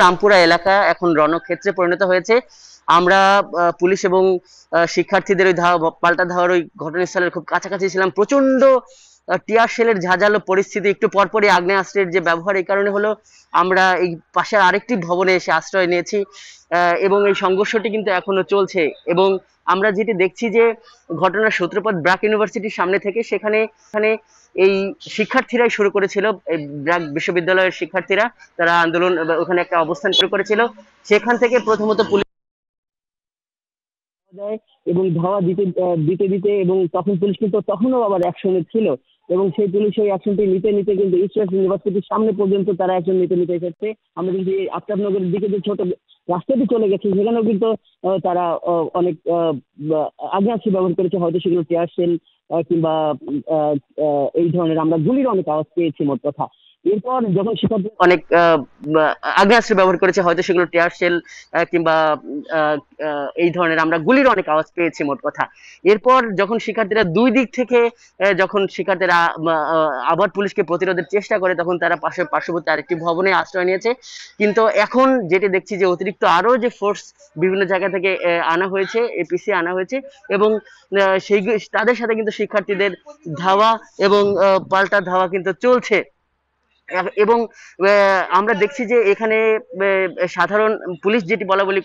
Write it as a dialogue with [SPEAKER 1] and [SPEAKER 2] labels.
[SPEAKER 1] রামপুরা এলাকা এখন রণক্ষেত্রে পরিণত হয়েছে। আমরা পুলিশ এবং শিক্ষার্থীদের ওই পাল্টা ধাওয়ার ওই ঘটনাস্থলের খুব কাছাকাছি ছিলাম। প্রচন্ড টিয়ার শেলের ঝাঁঝালো পরিস্থিতি, একটু পরপরই আগ্নেয়াস্ত্রের যে ব্যবহার, এই কারণে হলো আমরা এই পাশের আরেকটি ভবনে এসে আশ্রয় নিয়েছি এবং এই সংঘর্ষটি কিন্তু এখনো চলছে। এবং আমরা যেটি দেখছি যে ঘটনার সূত্রপাত ব্র্যাক ইউনিভার্সিটির সামনে থেকে, সেখানে এই শিক্ষার্থীরাই শুরু করেছিল, এই ব্র্যাক বিশ্ববিদ্যালয়ের শিক্ষার্থীরা, তারা আন্দোলন ওখানে একটা অবস্থান শুরু করেছিল। সেখান থেকে প্রথমত পুলিশ দেয় এবং ধাওয়া দিতে দিতে দিতে এবং তখন পুলিশ কিন্তু তখনও আবার অ্যাকশনে ছিল এবং সেই পুলিশ ওই অ্যাকশনটি নিতে নিতে কিন্তু ইস্ট ওয়েস্ট ইউনিভার্সিটির সামনে পর্যন্ত তারা অ্যাকশন নিতে নিতে এসেছে। আমরা কিন্তু এই আফতাবনগরের দিকে যে ছোট রাস্তাটি চলে গেছে সেখানেও কিন্তু তারা অনেক আগ্নেয়াস্ত্র ব্যবহার করেছে, হয়তো সেগুলো টিয়ার শেল কিংবা এই ধরনের আমরা গুলির অনেক আওয়াজ পেয়েছি মোট কথা। এরপর যখন শিক্ষার্থী অনেক আগ্নেয়াস্ত্র ব্যবহার করেছে, হয়তো সেগুলো টিয়ার শেল কিংবা এই ধরনের আমরা গুলির অনেক আওয়াজ পেয়েছি মোট কথা। এরপর যখন শিক্ষার্থীরা দুই দিক থেকে যখন শিক্ষার্থীরা আবার পুলিশকে প্রতিরোধের চেষ্টা করে, তখন তারা পার্শ্ববর্তী আরেকটি ভবনে আশ্রয় নিয়েছে। কিন্তু এখন যেটি দেখছি যে অতিরিক্ত আরো যে ফোর্স বিভিন্ন জায়গা থেকে আনা হয়েছে, এপিসি আনা হয়েছে এবং সেই তাদের সাথে কিন্তু শিক্ষার্থীদের ধাওয়া এবং পাল্টা ধাওয়া কিন্তু চলছে। এবং আমরা দেখছি যে এখানে সাধারণ পুলিশ যেটি বলা বলি